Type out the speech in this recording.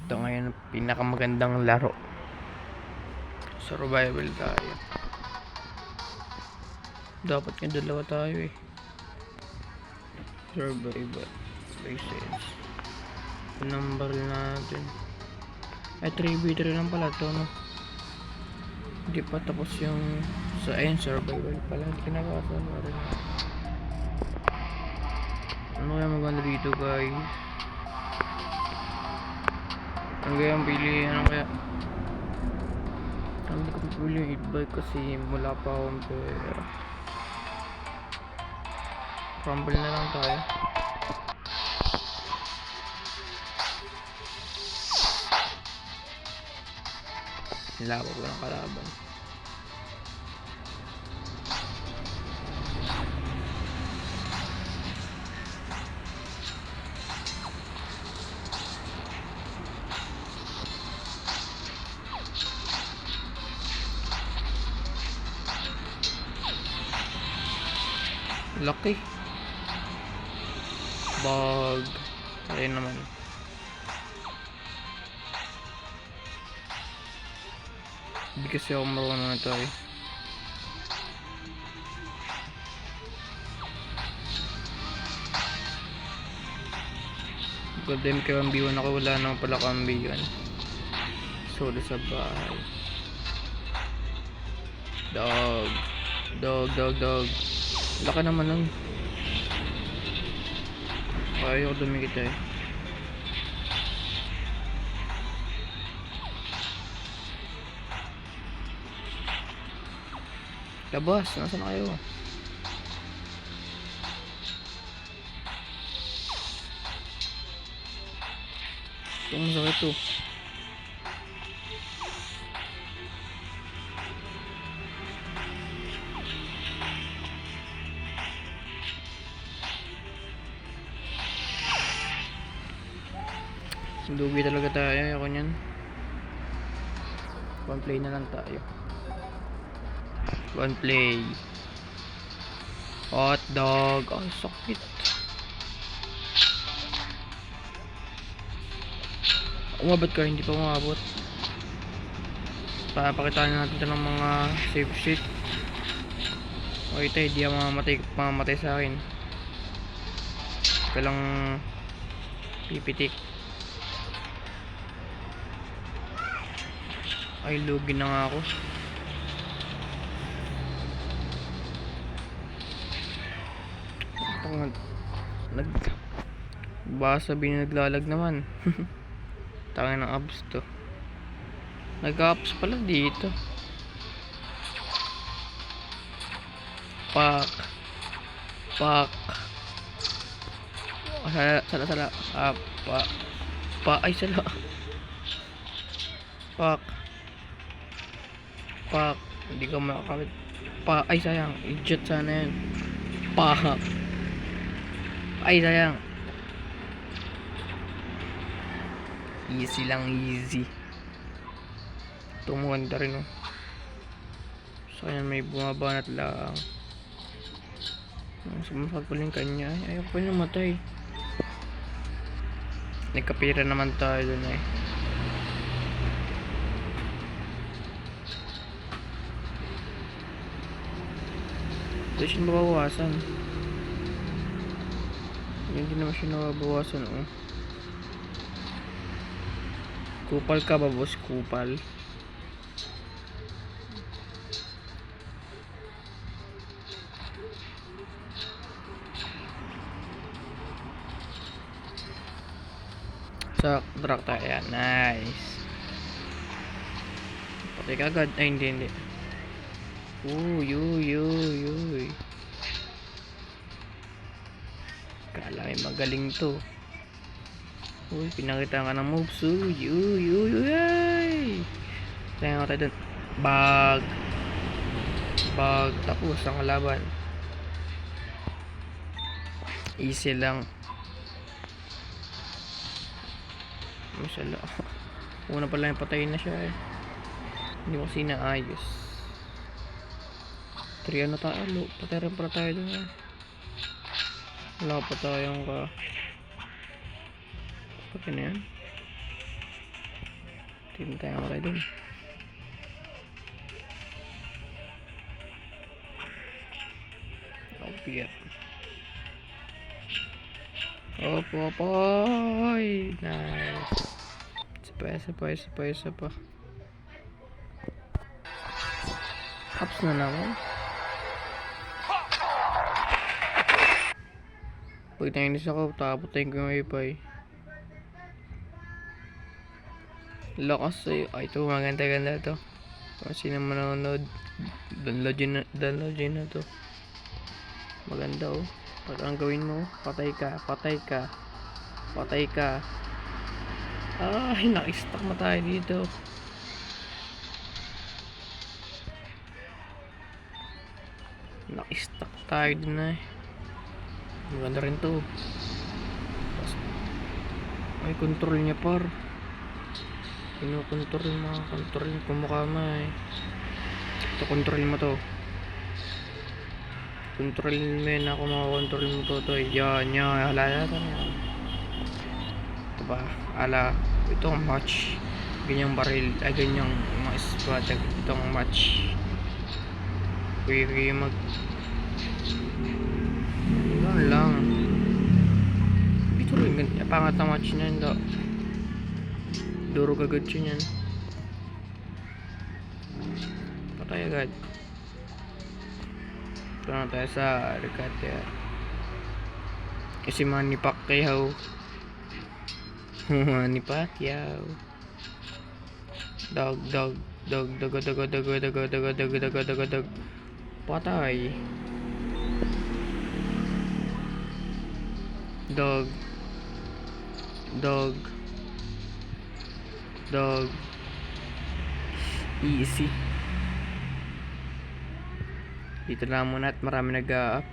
Ito ngayon pinakamagandang laro. Survival tayo. Dapat nga dalawa tayo eh. Survival. License. Number natin. Ay 3v3 lang pala to, no? Hindi pa tapos yung sa survival pala. Kinakasa na rin. Ano kaya maganda dito, guys? Ano kaya ang pili? Ano kaya? Hindi ko pipili yung 8-bike kasi wala pa akong pera. Rumble na lang tayo. Nilawag ko ng kalaban. Lucky. Bug. Ayun naman. Hindi kasi ako marunong na ito eh. Golden kambiwan ako, wala naman pala kambiwan. Solo sa bahay. Dog. Dog. Laka naman nun. Ayaw ko dumikit eh. Labas, nasaan na kayo? Ito masakit to. Lugi talaga tayo, ayoko nyan. One play na lang tayo. One play. Hot dog. Ang sakit. Umabot ka, hindi pa umabot. Papakitaan natin ito ng mga safe sheet. Okay tayo, hindi ako mamamatay sa akin. Kailang pipitik. Ay, lugi na nga ako. Baka sabihin naglalag naman. Tangin ng abs to. Nag-abs pala dito. Pak. Sala. Ay, sala. Pak. Hindi ko makakapit. Ay, sayang. Idiot sana yan. Pak. Ay, sayang. Easy lang, easy. Ito maganda rin, oh. So, ayan, may bumabanat lang. Sumasag pala yung kanya. Ay, ayoko pa namatay. Nagkapira naman tayo dun eh. Ito siya nababawasan. Hindi naman siya nababawasan, oh. Kupal ka ba, boss? Kupal. Sa truck tayo. Ayan, nice. Patay ka agad. Ay, hindi. Uy. Kala may magaling to. Uy, pinakita ka ng moves. Uy. Kaya nga tayo dun. Bag. Tapos ang kalaban. Easy lang. Masala. Una pala yung patayin na siya eh. Hindi ko kasi naayos. 3 ano tayo. Patay rin pala tayo dun eh. Wala pa tayong pati na yan. Hindi tayo makay dun. Opiat. Opo. Nice. Isa pa. Caps na naman. Pag nainis ako, taputin ko yung wifi. Lakas sa'yo. Ay, ito maganda to. Kung sino manonood, downloadin na to. Maganda oh. Pag ang gawin mo, patay ka. Ay, naka-stuck na tayo dito. Naka-stuck tayo din na eh. Maganda rin to. Ay, control niya par. Kinukontrol ko mukha mo eh. Ito, control mo to. Control mo yun ako, makakontrol mo to. Yan, halala to yan. Ito ba, itong match. Ganyang baril, ganyang mga spot. Itong match. Kuya mag... Ganun lang. Ito rin, pangat na match na yun daw. Durog agad siya yan. Patay agad. Ito na tayo sa Recate. Kasi Manny Pacquiao. Manny Pacquiao. Dog. Patay. Dog. Easy. Dito lang muna at marami nag-a-ups.